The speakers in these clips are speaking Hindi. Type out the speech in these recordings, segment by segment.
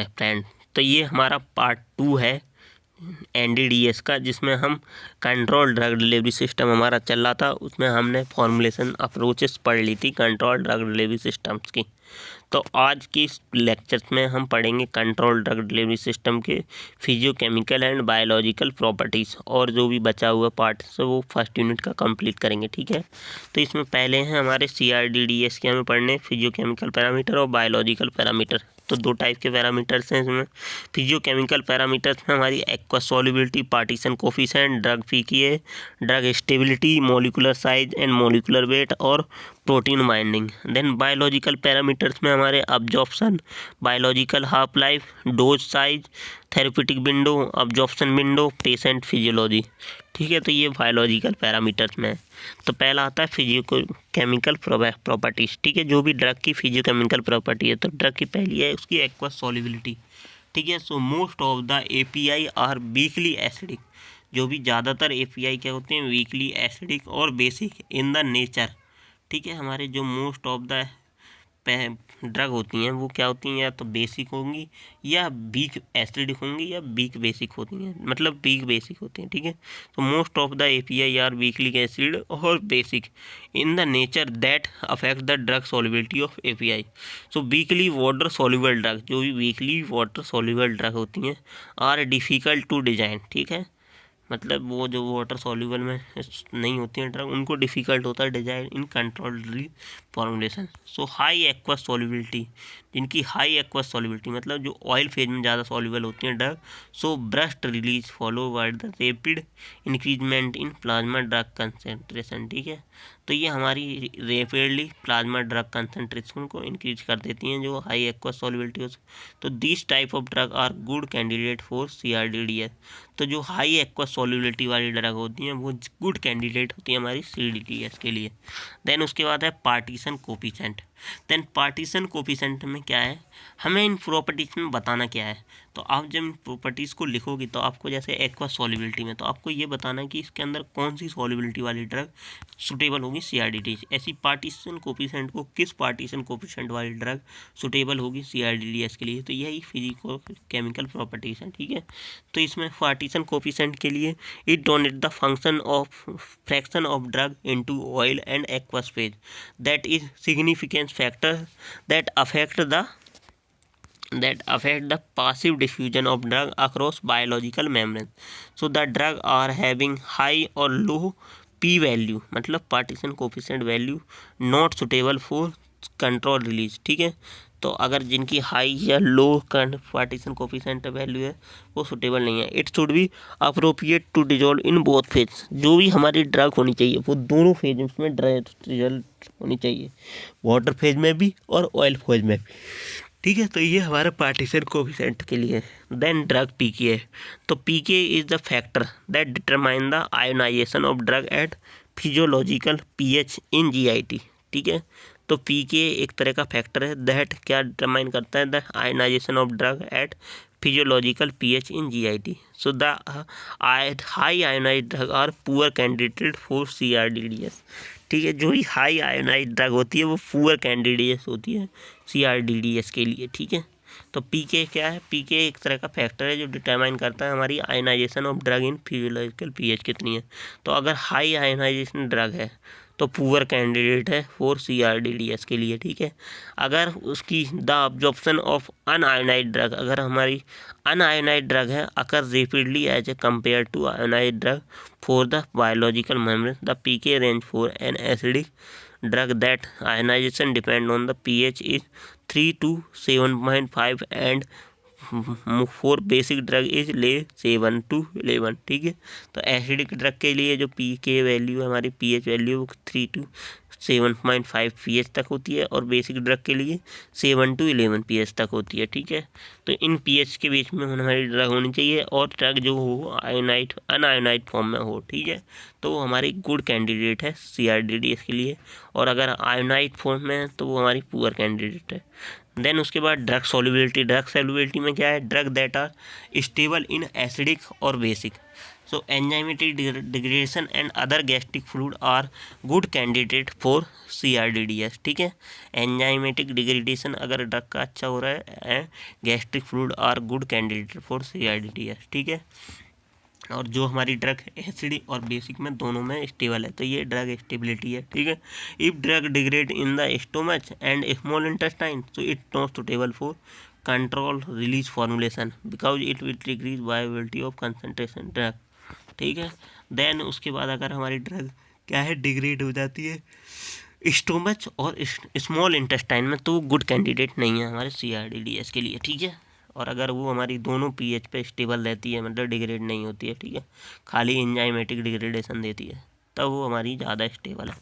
फ्रेंड। तो ये हमारा पार्ट 2 है NDDS का, जिसमें हम कंट्रोल ड्रग डिलीवरी सिस्टम हमारा चल रहा था, उसमें हमने फॉर्मुलेशन अप्रोचेस पढ़ ली थी कंट्रोल ड्रग डिलीवरी सिस्टम्स की। तो आज की इस लेक्चर में हम पढ़ेंगे कंट्रोल ड्रग डिलीवरी सिस्टम के फिजियोकेमिकल एंड बायोलॉजिकल प्रॉपर्टीज़, और जो भी बचा हुआ पार्ट है वो फर्स्ट यूनिट का कंप्लीट करेंगे, ठीक है। तो इसमें पहले हैं हमारे CRDDS के हमें पढ़ने फिजियोकेमिकल पैरामीटर और बायोलॉजिकल पैरामीटर। तो दो टाइप के पैरामीटर्स हैं इसमें। फिजियोकेमिकल पैरामीटर्स में हमारी aqua solubility, partition coefficient, drug pKa, drug stability, molecular size and molecular weight और protein binding. Then biological parameters में हमारे absorption, biological half life, dose size, therapeutic window, absorption window, patient physiology, ठीक है। तो ये बायोलॉजिकल पैरामीटर्स में है। तो पहला आता है फिजियोकेमिकल प्रॉपर्टीज, ठीक है, जो भी ड्रग की फिजियोकेमिकल प्रॉपर्टी है। तो ड्रग की पहली है उसकी एक्वस सॉल्युबिलिटी, ठीक है। So most of the API are weakly acidic, जो भी ज़्यादातर API क्या होते हैं, वीकली एसिडिक और बेसिक इन द नेचर, ठीक है। हमारे जो मोस्ट ऑफ द ड्रग होती हैं वो क्या होती हैं, या तो बेसिक होंगी या वीक एसिडिक होंगी या वीक बेसिक होती हैं, मतलब वीक बेसिक होती हैं, ठीक है। तो most of the API are weakly acid और basic in the nature that affect the drug solubility of API। So weakly water soluble drug, जो भी वीकली वाटर सॉल्युबल ड्रग होती हैं, आर डिफ़िकल्ट टू डिजाइन, ठीक है। मतलब वो जो वाटर सॉल्युबल में नहीं होती हैं ड्रग, उनको डिफ़िकल्ट होता है design in controlled formulation. So high aqueous solubility, जिनकी हाई एक्वस सॉल्युबिलिटी मतलब जो ऑयल फेज में ज़्यादा सॉल्युबल होती हैं drug, so burst release follow by the rapid increasement in plasma drug concentration, ठीक है। तो ये हमारी रैपिडली प्लाज्मा ड्रग कंसेंट्रेशन को इंक्रीज कर देती हैं जो हाई एक्वस सॉल्युबिलिटी हो। तो this type of drug are good candidate for CRDDS। तो जो हाई एक्वस सॉल्युबिलिटी वाली ड्रग होती हैं वो गुड कैंडिडेट होती है हमारी CRDDS के लिए। देन उसके बाद है partition coefficient. Then partition coefficient में क्या है, हमें इन प्रॉपर्टीज़ में बताना क्या है। तो आप जब इन प्रॉपर्टीज़ को लिखोगे तो आपको जैसे एक्वस सॉल्युबिलिटी में, तो आपको ये बताना है कि इसके अंदर कौन सी सॉल्युबिलिटी वाली ड्रग सुटेबल होगी CRDDS। ऐसी पार्टीशन कोफिशिएंट को किस पार्टीशन कोफिशिएंट वाली ड्रग सुटेबल होगी CRDDS के लिए। तो यही फिजिको केमिकल प्रॉपर्टीज़ हैं, ठीक है। तो इसमें पार्टीशन कोफिशिएंट के लिए it donate the function of fraction of drug into oil and aqueous phase that is significance factor that affect the passive diffusion of drug across biological membrane. So the drug are having high or low p value, मतलब partition coefficient value not suitable for control release, ठीक है। तो अगर जिनकी हाई या लो पार्टीशन कोफिशिएंट वैल्यू है वो सुटेबल नहीं है। It should be appropriate to dissolve in both phase, जो भी हमारी ड्रग होनी चाहिए वो दोनों फेज में ड्रग रिजल्ट होनी चाहिए, वाटर फेज में भी और ऑयल फेज में भी, ठीक है। तो ये हमारा पार्टीशन कोफिशिएंट के लिए। देन ड्रग पीके है। तो pKa is the factor that determine the ionization of drug at physiological pH in GIT, ठीक है। तो पीके एक तरह का फैक्टर है दैट क्या डिटरमाइन करता है, the ionization of drug at physiological pH in GIT। So the high ionize drug are poor candidate for CRDDS, ठीक है। जो ही हाई आयोनाइज ड्रग होती है वो पुअर कैंडिडेट होती है CRDDS के लिए, ठीक है। तो पीके क्या है, पीके एक तरह का फैक्टर है जो डिटरमाइन करता है हमारी ionization of drug in physiological pH कितनी है। तो अगर हाई आयोनाइजेशन ड्रग है तो पुअर कैंडिडेट है फॉर CRDDS के लिए, ठीक है। अगर उसकी the absorption of unionized drug, अगर हमारी अनआयोनाइज्ड ड्रग है occur rapidly as a compare to ionized drug for the biological membrane, the pKa range for an acidic drug that ionization depend on the pH is 3 to 7.5 and for basic drug is ले 7 to 11, ठीक है। तो एसिडिक ड्रग के लिए जो पीके वैल्यू है हमारी pH वैल्यू वो 3 to 7.5 pH तक होती है और बेसिक ड्रग के लिए 7 to 11 pH तक होती है, ठीक है। तो इन pH के बीच में हमारी ड्रग होनी चाहिए और ड्रग जो हो आयोनाइट अनआयोनाइट फॉर्म में हो, ठीक है। तो वो हमारी गुड कैंडिडेट है CRDDS के लिए, और अगर आयोनाइट फॉर्म में है तो वो हमारी पुअर कैंडिडेट है। देन उसके बाद ड्रग सॉल्युबिलिटी। ड्रग सॉल्युबिलिटी में क्या है, drug that are stable in acidic और basic. So enzymatic degradation and other gastric fluid are good candidate for CRDDS, ठीक है। एंजाइमेटिक डिग्रेडेशन अगर ड्रग का अच्छा हो रहा है, gastric fluid are good candidate for CRDDS, ठीक है। और जो हमारी ड्रग एसिडिक और बेसिक में दोनों में स्टेबल है, तो ये ड्रग स्टेबिलिटी है, ठीक है। If drug degrade in the stomach and small intestine, so it not suitable for control release formulation because it will decrease viability of concentration drug, ठीक है। देन उसके बाद अगर हमारी ड्रग क्या है, डिग्रेड हो जाती है स्टोमच और स्मॉल इंटेस्टाइन में, तो वो गुड कैंडिडेट नहीं है हमारे CRDDS के लिए, ठीक है। और अगर वो हमारी दोनों pH पे स्टेबल रहती है, मतलब डिग्रेड नहीं होती है, ठीक है, खाली एंजाइमेटिक डिग्रेडेशन देती है, तब वो हमारी ज़्यादा स्टेबल है।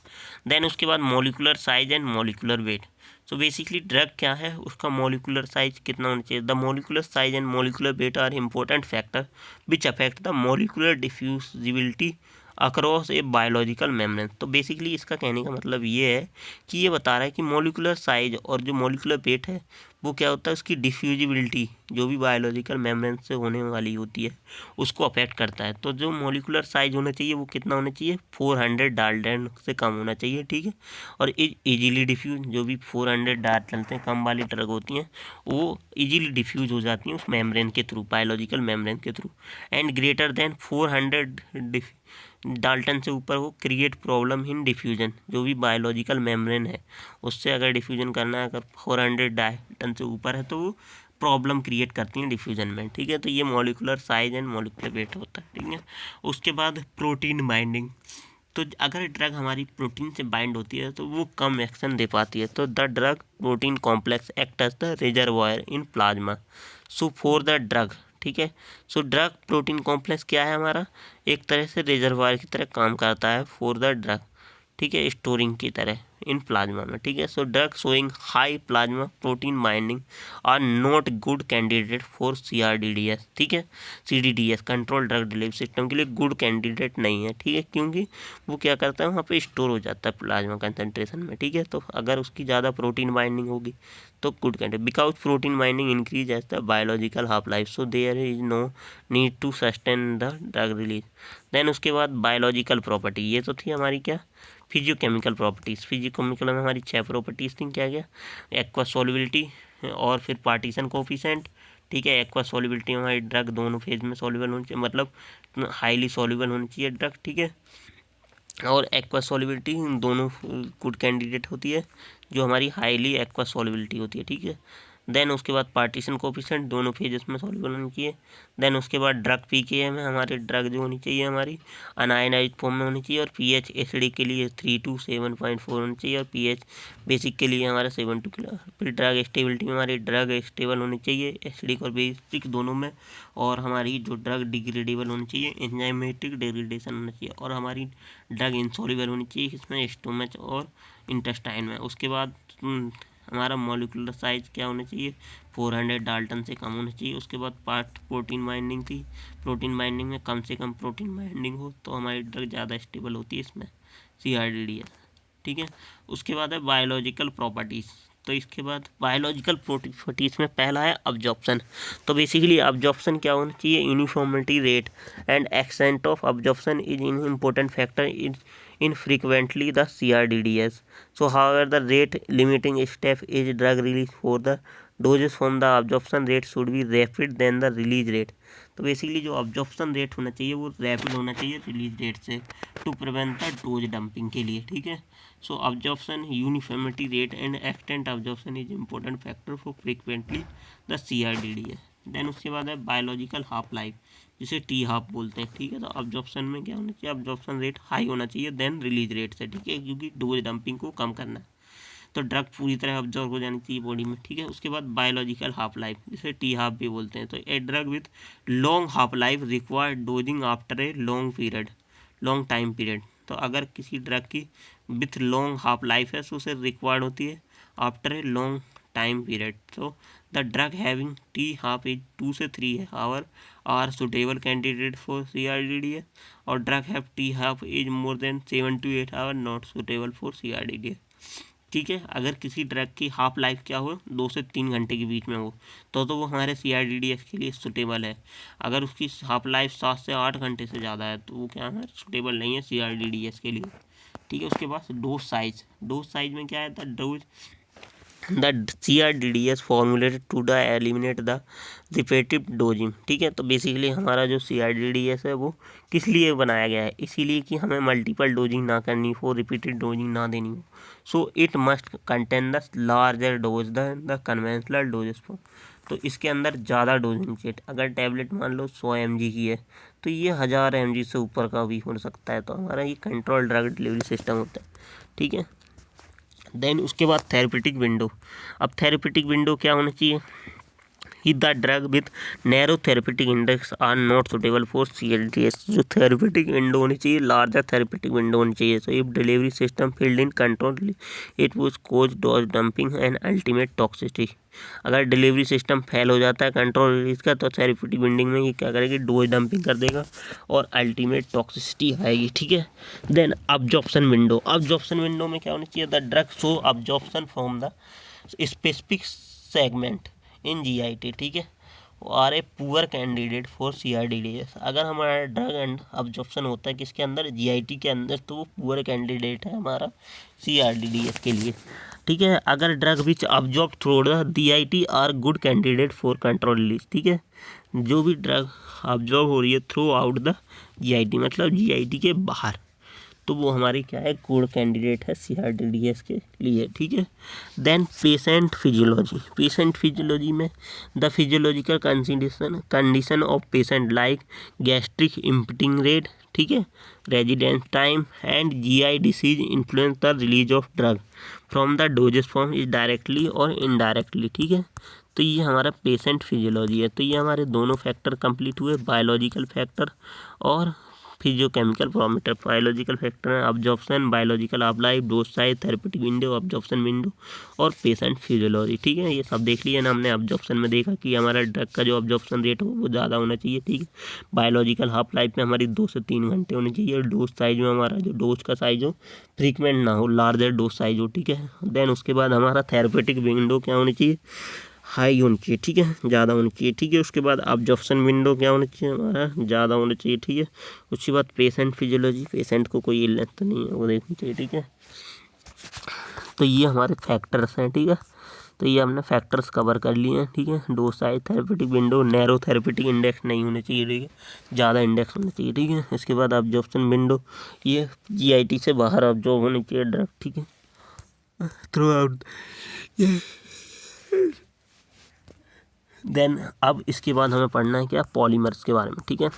देन उसके बाद molecular size and molecular weight. So basically drug क्या है, उसका मॉलिकुलर साइज कितना होना चाहिए। The molecular size and molecular weight are important factor which affect the molecular diffusibility across a biological membrane. तो बेसिकली इसका कहने का मतलब ये है कि ये बता रहा है कि मॉलिकुलर साइज और जो मॉलिकुलर वेट है वो क्या होता है, उसकी डिफ्यूजिबिलिटी जो भी बायोलॉजिकल मेम्ब्रेन से होने वाली होती है उसको अफेक्ट करता है। तो जो मॉलिकुलर साइज होना चाहिए वो कितना होना चाहिए, 400 डाल्टन से कम होना चाहिए, ठीक है। और इजीली डिफ्यूज, जो भी 400 डाल्टन से कम वाली ड्रग होती हैं वो इजीली डिफ्यूज हो जाती हैं उस मेम्ब्रेन के थ्रू, बायोलॉजिकल मेम्ब्रेन के through. And greater than 400 Dalton से ऊपर वो क्रिएट प्रॉब्लम इन डिफ्यूजन, जो भी बायोलॉजिकल मेम्ब्रेन है उससे अगर डिफ्यूजन करना है, अगर 400 डाल्टन से ऊपर है तो वो प्रॉब्लम क्रिएट करती हैं डिफ्यूजन में, ठीक है। तो ये molecular size and molecular wait होता है, ठीक है। उसके बाद प्रोटीन बाइंडिंग, तो अगर ड्रग हमारी प्रोटीन से बाइंड होती है तो वो कम एक्शन दे पाती है। तो the drug protein complex act as the reservoir in plasma, so for the drug, ठीक है। सो ड्रग प्रोटीन कॉम्प्लेक्स क्या है हमारा, एक तरह से रिजर्वायर की तरह काम करता है फॉर द ड्रग, ठीक है, स्टोरिंग की तरह इन प्लाज्मा में, ठीक है। So drug showing high plasma protein binding are not good candidate for CRDDS, ठीक है। CDDS control drug delivery system के लिए गुड कैंडिडेट नहीं है, ठीक है, क्योंकि वो क्या करता है, वहाँ पे स्टोर हो जाता है प्लाज्मा कंसनट्रेशन में, ठीक है। तो अगर उसकी ज़्यादा प्रोटीन बाइंडिंग होगी तो good candidate, because protein binding increase as the biological half life, so there is no need to sustain the drug release. Then उसके बाद बायोलॉजिकल प्रॉपर्टी, ये तो थी हमारी क्या, फिजियोकेमिकल प्रॉपर्टीज़। फिजियोकेमिकल में हमारी 6 प्रॉपर्टीज़ थी, क्या क्या, एक्वा सॉल्युबिलिटी और फिर पार्टीशन कोफिशेंट, ठीक है। एक्वा सॉल्युबिलिटी में हमारी ड्रग दोनों फेज में सॉल्युबल होनी चाहिए, मतलब हाईली सॉल्युबल होनी चाहिए ड्रग, ठीक है। और एक्वा सॉल्युबिलिटी दोनों गुड कैंडिडेट होती है जो हमारी हाईली एक्वा सॉल्युबिलिटी होती है, ठीक है। देन उसके बाद पार्टीशन कोफिशिएंट दोनों फेजेस में सॉल्युबल होनी चाहिए। देन उसके बाद ड्रग पीकेएम में हमारे ड्रग जो होनी चाहिए हमारी अनायनाइज फॉर्म में होनी चाहिए, और पीएच एसिडिक के लिए 3 to 7.4 होनी चाहिए, और पीएच बेसिक के लिए हमारा 7 to किलो। फिर ड्रग स्टेबिलिटी में हमारी ड्रग स्टेबल होनी चाहिए एसिडिक और बेसिक दोनों में, और हमारी जो ड्रग डिग्रेडेबल होनी चाहिए, एंजाइमेटिक डिग्रेडेशन होना चाहिए, और हमारी ड्रग इंसॉल्युबल होनी चाहिए इसमें स्टोमच और इंटेस्टाइन में। उसके बाद हमारा मॉलिक्यूलर साइज क्या होना चाहिए, 400 डाल्टन से कम होना चाहिए। उसके बाद पार्ट प्रोटीन बाइंडिंग थी, प्रोटीन बाइंडिंग में कम से कम प्रोटीन बाइंडिंग हो तो हमारी ड्रग ज़्यादा स्टेबल होती है इसमें CRDDS, ठीक है। उसके बाद है बायोलॉजिकल प्रॉपर्टीज़, तो इसके बाद बायोलॉजिकल प्रॉपर्टीज़ में पहला है अब्जॉर्प्शन। तो बेसिकली अब्जॉर्प्शन क्या होना चाहिए, uniformity rate and extent of absorption is in important factor in frequently the CRDDS. So however the rate limiting step is drug release for the doses from the absorption rate should be rapid than the release rate. तो बेसिकली जो अब्जॉर्प्शन रेट होना चाहिए वो रैपिड होना चाहिए रिलीज रेट से, to prevent the dose dumping के लिए, ठीक है। So absorption uniformity rate and extent absorption is important factor for frequently the CRDDS। Then उसके बाद है बायोलॉजिकल हाफ लाइफ, जिसे टी हाफ बोलते हैं, ठीक है। तो अब्जॉर्प्शन में क्या होना चाहिए, अब्जॉर्प्शन रेट हाई होना चाहिए देन रिलीज रेट से, ठीक है, क्योंकि डोज डंपिंग को कम करना है, तो ड्रग पूरी तरह अब्जॉर्व हो जानी चाहिए बॉडी में, ठीक है। उसके बाद बायोलॉजिकल हाफ लाइफ, जिसे टी हाफ भी बोलते हैं, तो a drug with long half life required dosing after a long time period. तो अगर किसी ड्रग की विथ लॉन्ग हाफ लाइफ है तो उसे रिक्वायर्ड होती है after a long time period. तो the drug having T half is 2 से 3 hour are suitable candidate for CRDDS, और drug have T half is more than 7 to 8 hour not suitable for CRDDS। ठीक है। अगर किसी ड्रग की हाफ लाइफ क्या हो 2 से 3 घंटे के बीच में हो तो वो हमारे CRDDS के लिए सूटेबल है। अगर उसकी हाफ लाइफ 7 से 8 घंटे से ज़्यादा है तो वो क्या है, सूटेबल नहीं है CRDDS के लिए। ठीक है। उसके बाद डोज साइज में क्या है, the CRDDS formulated to the eliminate the repetitive dosing. ठीक है। तो बेसिकली हमारा जो CRDDS है वो किस लिए बनाया गया है, इसीलिए कि हमें मल्टीपल डोजिंग ना करनी हो, रिपीटेड डोजिंग ना देनी हो। So it must contain the larger dose the conventional doses for. तो इसके अंदर ज़्यादा डोजिंग चाहिए। अगर टैबलेट मान लो 100 mg की है तो ये 1000 mg से ऊपर का भी हो सकता है। तो हमारा ये कंट्रोल ड्रग डिलीवरी सिस्टम होता है। ठीक है। देन उसके बाद थेरेपेटिक विंडो। अब थेरेपेटिक विंडो क्या होना चाहिए, ही the drug with narrow therapeutic index are not suitable for CRDS। जो थेरेपेटिक विंडो होनी चाहिए, लार्जर थेरेपेटिक विंडो होनी चाहिए। So if delivery system failed in control it would cause dose dumping and ultimate toxicity. अगर डिलीवरी सिस्टम फेल हो जाता है कंट्रोल रिलीज का तो थेरेपेटिक विंडिंग में ये क्या करेगी, डोज डंपिंग कर देगा और अल्टीमेट टॉक्सिसिटी आएगी। ठीक है। देन अब्जॉर्प्शन विंडो में क्या होनी चाहिए, the drug show absorption from the specific segment in GIT। ठीक है। Are a poor candidate for CRDDS। अगर हमारा ड्रग एंड अब्जॉर्प्शन होता है किसके अंदर, GIT के अंदर, तो वो पुअर कैंडिडेट है हमारा CRDDS के लिए। ठीक है। अगर drug which absorb through the DIT are good candidate for control release. ठीक है। जो भी ड्रग अब्जॉर्ब हो रही है थ्रू आउट द GIT, मतलब GIT के बाहर, तो वो हमारी क्या है, गुड कैंडिडेट है CRDDS के लिए। ठीक है। देन पेशेंट फिजियोलॉजी में the physiological condition of patient like gastric emptying rate, ठीक है, residence time and GI disease influence the release of drug from the doses form is directly और इनडायरेक्टली। ठीक है। तो ये हमारा पेशेंट फिजियोलॉजी है। तो ये हमारे दोनों फैक्टर कंप्लीट हुए, बायोलॉजिकल फैक्टर और फिजियोकेमिकल पैरामीटर। बायोलॉजिकल फैक्टर है absorption, biological half life, dose size, therapeutic window, absorption window और पेशेंट फिजियोलॉजी। ठीक है। ये सब देख लिया ना हमने। अब्जॉर्प्शन में देखा कि हमारा ड्रग का जो अब्जॉर्प्शन रेट हो वो ज़्यादा होना चाहिए। ठीक है। बायोलॉजिकल हाफ लाइफ में हमारी 2 से 3 घंटे होनी चाहिए। डोज साइज में हमारा जो डोज का साइज हो फ्रीक्वेंट ना हो, लार्जर डोज साइज हो। ठीक है। देन उसके बाद हमारा थेरेपेटिक विंडो क्या होनी चाहिए, हाई होनी चाहिए। ठीक है, ज़्यादा होनी चाहिए। ठीक है। उसके बाद अब्जॉर्प्शन विंडो क्या होना चाहिए हमारा, ज़्यादा होना चाहिए। ठीक है। उसके बाद पेशेंट फिजियोलॉजी, पेशेंट को कोई इलनेस तो नहीं है वो देखनी चाहिए। ठीक है। तो ये हमारे फैक्टर्स हैं। ठीक है। तो ये हमने फैक्टर्स कवर कर लिए हैं। ठीक है। Dose size, therapeutic window, narrow therapeutic index नहीं होने चाहिए। ठीक है। ज़्यादा इंडेक्स होना चाहिए। ठीक है। इसके बाद अब्जॉर्प्शन विंडो, ये GIT से बाहर अब्जॉर्ब होनी चाहिए ड्रग। ठीक है, थ्रू आउट। देन अब इसके बाद हमें पढ़ना है क्या, पॉलीमर्स के बारे में। ठीक है।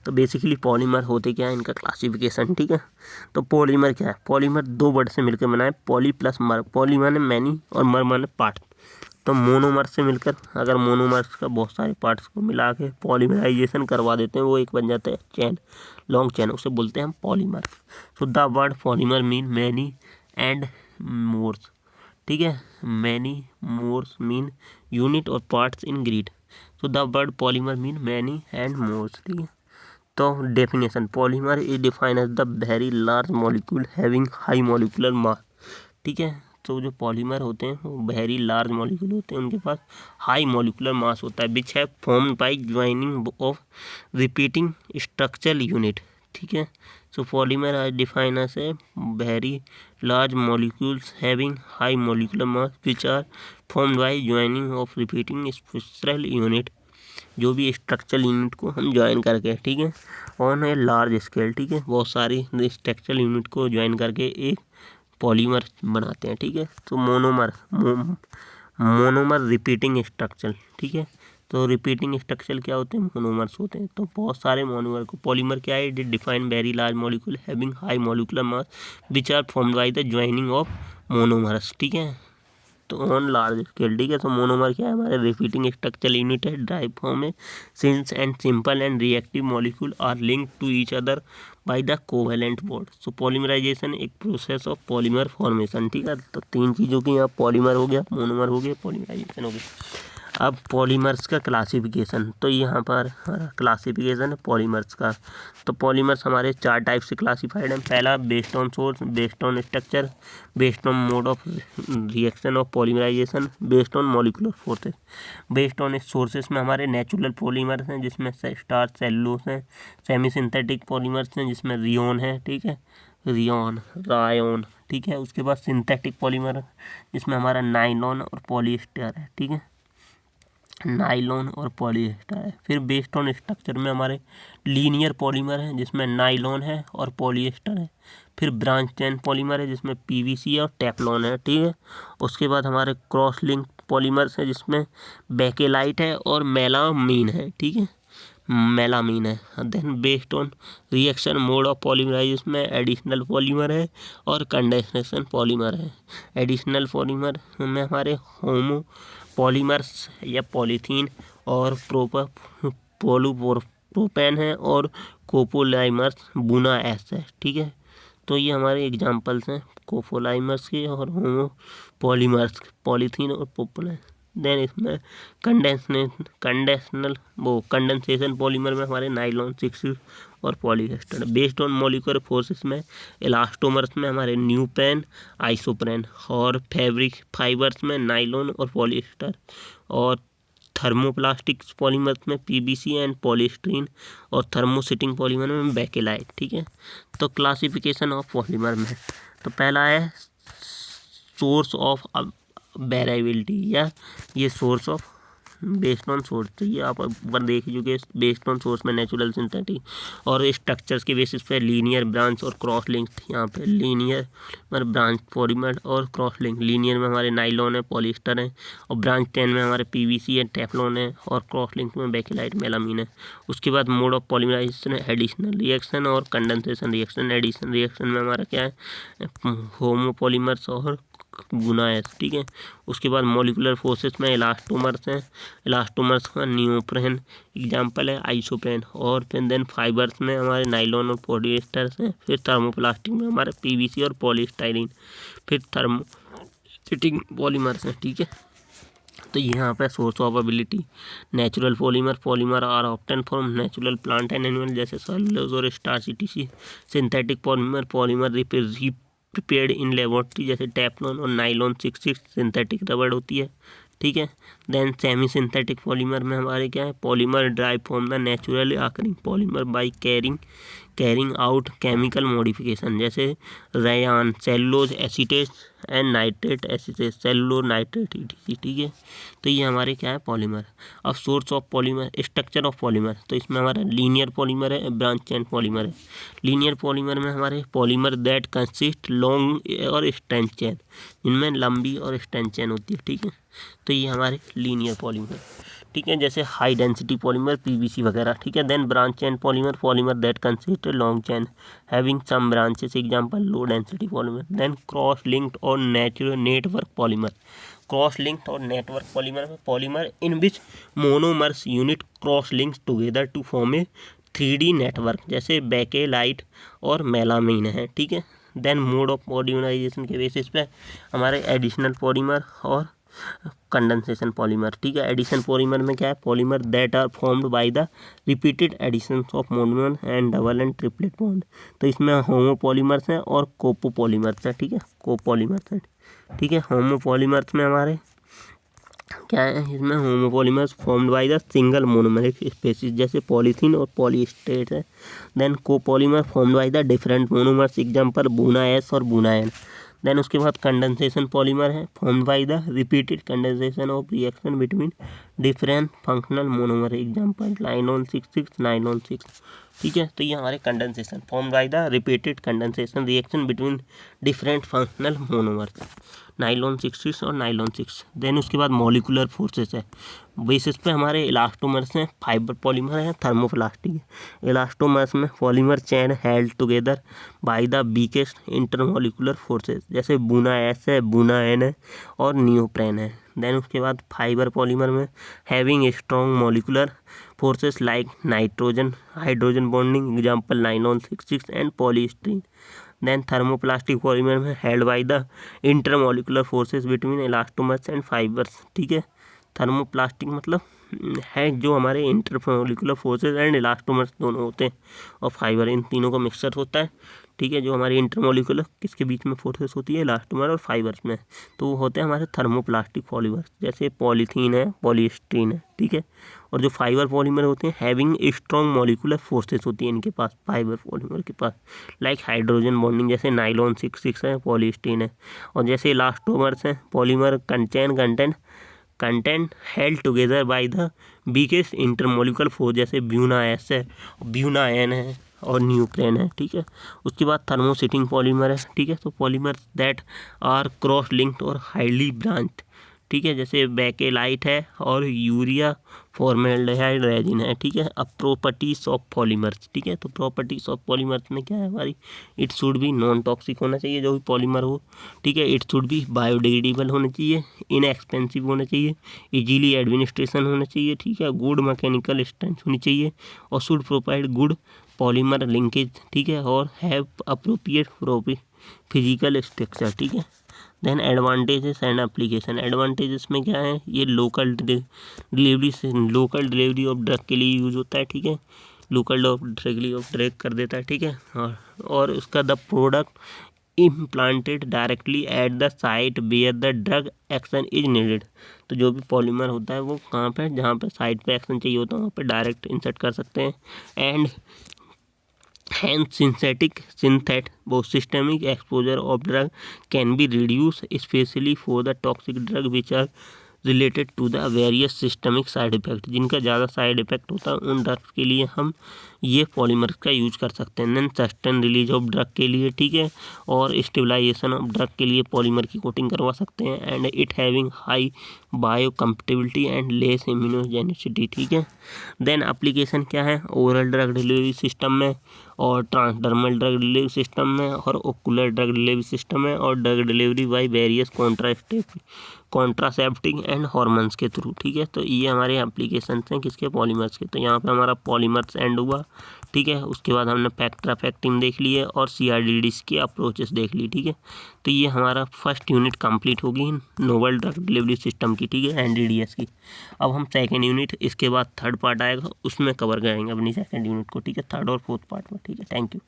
तो बेसिकली पॉलीमर होते क्या है, इनका क्लासिफिकेशन। ठीक है। तो पॉलीमर क्या है, पॉलीमर 2 वर्ड से मिलकर बना है, पॉली प्लस मर। पॉली माने मैनी और मर माने पार्ट। तो मोनोमर से मिलकर, अगर मोनोमर्स का बहुत सारे पार्ट्स को मिला के पॉलीमराइजेशन करवा देते हैं, वो एक बन जाता है चैन, लॉन्ग चैन, उसे बोलते हैं हम पॉलीमर। तो the word polymer mean many and mers. ठीक है। मैनी मोर्स मीन यूनिट और पार्ट्स इन ग्रिड। तो the word polymer mean many and mers. ठीक है। तो definition, polymer is defined as the very large molecule having high molecular mass. ठीक है। तो जो पॉलीमर होते हैं वो वेरी लार्ज मॉलिक्यूल होते हैं, उनके पास हाई मॉलिक्यूलर मास होता है, विच है formed by joining of repeating structural unit. ठीक है। So polymer are defined as a very large molecules having high molecular mass which are formed by joining of repeating structural unit, जो भी स्ट्रक्चरल यूनिट को हम ज्वाइन करके, ठीक है, ऑन ए लार्ज स्केल। ठीक है। बहुत सारी स्ट्रक्चरल यूनिट को ज्वाइन करके एक पॉलीमर बनाते हैं। ठीक है। तो मोनोमर रिपीटिंग स्ट्रक्चर। ठीक है। तो रिपीटिंग स्ट्रक्चर क्या होते हैं, मोनोमर्स होते हैं। तो बहुत सारे मोनोमर को, पॉलीमर क्या है, it define very large molecule having high molecular mass which are formed by the joining of monomers. ठीक है। तो ऑन लार्ज स्केल। ठीक है। तो मोनोमर क्या है, हमारे रिपीटिंग स्ट्रक्चर यूनिट है, ड्राइव फॉर्म है, since and simple and reactive molecule are link to each other by the covalent bond. So polymerization एक प्रोसेस ऑफ पॉलीमर फॉर्मेशन। ठीक है। तो 3 चीज़ों की यहाँ पॉलीमर हो गया, मोनोमर हो गया, पॉलीमराइजेशन हो गया। अब पॉलीमर्स का क्लासिफिकेशन, तो यहाँ पर क्लासिफिकेशन है पॉलीमर्स का। तो पॉलीमर्स हमारे 4 टाइप से क्लासिफाइड हैं। पहला based on source, based on structure, based on mode of reaction of polymerization, based on molecular forces. Based on sources में हमारे नेचुरल पॉलीमर्स हैं जिसमें स्टार्च, सेलुलोज हैं। सेमी सिंथेटिक पॉलीमर्स हैं जिसमें रियोन है, ठीक है, रियोन, रायोन, ठीक है। उसके बाद सिंथेटिक पॉलीमर जिसमें हमारा नाइलॉन और पॉलीएस्टर है, ठीक है, नाइलॉन और पॉलीएस्टर है। फिर बेस्ड ऑन स्ट्रक्चर में हमारे लीनियर पॉलीमर है जिसमें नाइलॉन है और पॉलीएस्टर है। फिर ब्रांच चेन पॉलीमर है जिसमें पीवीसी और टेफ्लॉन है, ठीक है। उसके बाद हमारे क्रॉस लिंक पॉलीमर्स है जिसमें बेकेलाइट है और मेलामीन है, ठीक है, मेलामीन है। Then based on reaction mode of polymerization में एडिशनल पॉलीमर है और कंडेंसेशन पॉलीमर है। एडिशनल पॉलीमर में हमारे होमो पॉलीमर्स या पॉलीथीन और प्रोपेन है और कोपोलाइमर्स बुना एस है, ठीक है। तो ये हमारे एग्जांपल्स हैं कोपोलाइमर्स के और होमो पॉलीमर्स, पॉलीथीन और प्रोपेन। देन इसमें कंडेंसेशन पॉलीमर में हमारे नाइलॉन 6 और polyester. Based on molecular forces में इलास्टोमर्स में हमारे न्यूपेन, आइसोप्रेन और फैब्रिक फाइबर्स में नाइलॉन और पॉलीएस्टर। और थर्मोप्लास्टिक्स पॉलीमर्स में पीवीसी एंड पॉलीस्टीरीन और थर्मोसिटिंग पॉलीमर में बेकेलाइट, ठीक है। तो क्लासिफिकेशन ऑफ पॉलीमर में तो पहला है सोर्स ऑफ वेरिएबिलिटी, या ये source of based on source. तो ये आप ऊपर देख चुके, बेस्ड ऑन सोर्स में नेचुरल, सिंथेटिक और स्ट्रक्चर्स के बेसिस पे लीनियर, ब्रांच और क्रॉस लिंक। यहाँ पे लीनियर मतलब ब्रांच पॉलीमर और क्रॉस लिंक। लीनियर में हमारे नाइलॉन है, पॉलिएस्टर है, और ब्रांच 10 में हमारे पीवीसी है, टेफ्लॉन है, और क्रॉस लिंक में बेकेलाइट, मेलामीन है। उसके बाद मोड ऑफ पॉलीमराइजेशन है एडिशनल रिएक्शन और कंडेंसेशन रिएक्शन। एडिशन रिएक्शन में हमारा क्या है, होमो पॉलीमर्स और गुनाएस, ठीक है। उसके बाद मॉलिकुलर फोर्सेस में इलास्टोमर्स हैं। इलास्टोमर्स का नियोप्रेन एग्जाम्पल है, आइसोप्रेन। और फिर देन फाइबर्स में हमारे नाइलॉन और पॉलीएस्टर हैं। फिर थर्मोप्लास्टिक में हमारे पीवीसी और पॉलीस्टाइरीन। फिर थर्मोसिटिंग पॉलीमर्स हैं, ठीक है। तो यहाँ पे source of ability natural polymer are obtain from natural plant and animal जैसे सेलुलोज और starch etc। Synthetic polymer prepared in laboratory जैसे टेफ्लॉन और नाइलॉन 6 सिंथेटिक रबड़ होती है, ठीक है। देन सेमी सिंथेटिक पॉलीमर में हमारे क्या है, polymer derived from the naturally occurring polymer by carrying out chemical modification जैसे rayon, cellulose acetate and nitrate acetate, cellulose nitrate etc, ठीक है। तो ये हमारे क्या है पॉलीमर। अब source of polymer, structure of polymer, तो इसमें हमारा लीनियर पॉलीमर है, ब्रांच चेन पॉलीमर है। लीनियर पॉलीमर में हमारे पॉलीमर दैट कंसिस्ट लॉन्ग और स्ट्रेंथ चेन, जिनमें लंबी और स्ट्रेंथ चेन होती है, ठीक है। तो ये हमारे लीनियर पॉलीमर, ठीक है, जैसे हाई डेंसिटी पॉलीमर पीवीसी वगैरह, ठीक है। Then branch chain polymer that consist long chain having some branches example low density polymer. Then cross linked और नेटवर्क पॉलीमर। क्रॉस लिंक्ड और नेटवर्क पॉलीमर में polymer in which monomers unit cross links together to form a 3D network जैसे बेकेलाइट और मेलामीन है, ठीक है। देन मोड ऑफ पॉलीमराइजेशन के बेसिस पे हमारे एडिशनल पॉलीमर और कंडेंसेशन पॉलीमर, ठीक है। एडिशन पॉलीमर में क्या है, polymer that are formed by the repeated addition of monomer and double and triplet bond. तो इसमें होमो पॉलीमर्स हैं और कोपो पॉलीमर्स है, ठीक है, कोपॉलीमर्स है, ठीक है। होमो पॉलीमर्स में हमारे क्या है, इसमें homopolymers formed by the single monomeric species जैसे पॉलीथीन और पॉलीस्टेट है। Then copolymer formed by the different monomers example buna S और बुना एन। देन उसके बाद कंडेंसेशन पॉलीमर है formed by the repeated condensation of reaction between different functional monomer example nylon 6 nylon 6, ठीक है। तो ये हमारे condensation formed by the repeated condensation reaction between different functional monomers, nylon 6 और नाइलॉन 6। देन उसके बाद मॉलिकुलर फोर्सेस है, बेसिस पे हमारे इलास्टोमर्स हैं, फाइबर पॉलीमर है, थर्मोप्लास्टिक है। इलास्टोमर्स में polymer chain held together by the weakest intermolecular forces जैसे बुना एस है, बुना एन है और नियोप्रेन है। देन उसके बाद फाइबर पॉलीमर में having strong molecular forces like nitrogen hydrogen bonding example nylon 6 and polystyrene. Then thermoplastic polymer में held by the intermolecular forces between elastomers and fibres, ठीक है। थर्मोप्लास्टिक मतलब है जो हमारे इंटरमोलिकुलर फोर्सेस एंड इलास्टोमर्स दोनों होते हैं और फाइबर, इन तीनों का मिक्सचर होता है, ठीक है। जो हमारे इंटरमोलिकुलर किसके बीच में फोर्सेस होती है, इलास्टोमर और फाइबर्स में, तो वो होते हैं हमारे थर्मोप्लास्टिक पॉलीमर्स, जैसे पॉलीथीन है, पॉलीस्टीरीन है, ठीक है। और जो फाइबर पॉलीमर होते हैं हैविंग स्ट्रॉन्ग मॉलिकुलर फोर्सेस होती है इनके पास, फाइबर पॉलीमर के पास, लाइक हाइड्रोजन बॉन्डिंग, जैसे नाइलॉन 6 है, पॉलीस्टीरीन है। और जैसे इलास्टोमर्स हैं polymer content held together by the biggest intermolecular force, जैसे ब्यूना एस है, ब्यूना एन है और न्यूक्लियन है, ठीक है। उसके बाद थर्मोसिटिंग पॉलीमर है, ठीक है। तो polymer that are cross linked और हाईली ब्रांच्ड, ठीक है, जैसे बेकेलाइट है और यूरिया फॉर्मेल्डिहाइड रेजिन है, ठीक है। अब प्रॉपर्टीज ऑफ पॉलीमर्स, ठीक है। तो प्रॉपर्टीज ऑफ पॉलीमर्स में क्या है हमारी, it should B non toxic होना चाहिए जो भी पॉलीमर हो, ठीक है। इट शुड बी बायोडिग्रेडेबल होना चाहिए, इनएक्सपेंसिव होना चाहिए, इजीली एडमिनिस्ट्रेशन होना चाहिए, ठीक है। गुड मैकेनिकल स्ट्रेंथ होनी चाहिए और should provide good polymer linkage, ठीक है। और हैव अप्रोप्रिएट फिजिकल स्ट्रक्चर, ठीक है। Then advantages and application, advantages में क्या है, ये लोकल डिलीवरी ऑफ ड्रग के लिए यूज़ होता है, ठीक है। लोकल डिलीवरी ऑफ ड्रग कर देता है, ठीक है। और उसका the product implanted directly at the site where the drug action is needed, तो जो भी पॉलीमर होता है वो कहाँ पे, जहाँ पे साइट पे एक्शन चाहिए होता है वहाँ पे डायरेक्ट इंसर्ट कर सकते हैं। And hence synthetic both systemic exposure of drug can be reduced, especially for the toxic drug which are related to the various systemic side effect, जिनका ज़्यादा साइड इफेक्ट होता है उन ड्रग्स के लिए हम ये पॉलीमर का यूज कर सकते हैं। Then sustain release of drug के लिए, ठीक है, और स्टेबलाइजेशन ऑफ ड्रग के लिए पॉलीमर की कोटिंग करवा सकते हैं। And it having high bio compatibility and less immunogenicity, ठीक है। देन एप्लीकेशन क्या है, ओरल ड्रग डिलीवरी सिस्टम में और ट्रांसडर्मल ड्रग डिलीवरी सिस्टम में और ओकुलर ड्रग डिलीवरी सिस्टम में और drug delivery by various contraceptive and hormones के थ्रू, ठीक है। तो ये हमारे एप्लीकेशन हैं किसके, पॉलीमर्स के। तो यहाँ पे हमारा पॉलीमर्स एंड हुआ, ठीक है। उसके बाद हमने फैक्टिंग देख ली है और CRDDs की अप्रोचेस देख ली, ठीक है। तो ये हमारा फर्स्ट यूनिट कंप्लीट होगी नोवल ड्रग डिलीवरी सिस्टम की, ठीक है, NDDS की। अब हम सेकेंड यूनिट, इसके बाद थर्ड पार्ट आएगा, उसमें कवर करेंगे अपनी सेकेंड यूनिट को, ठीक है, थर्ड और फोर्थ पार्ट में, ठीक है। Thank you.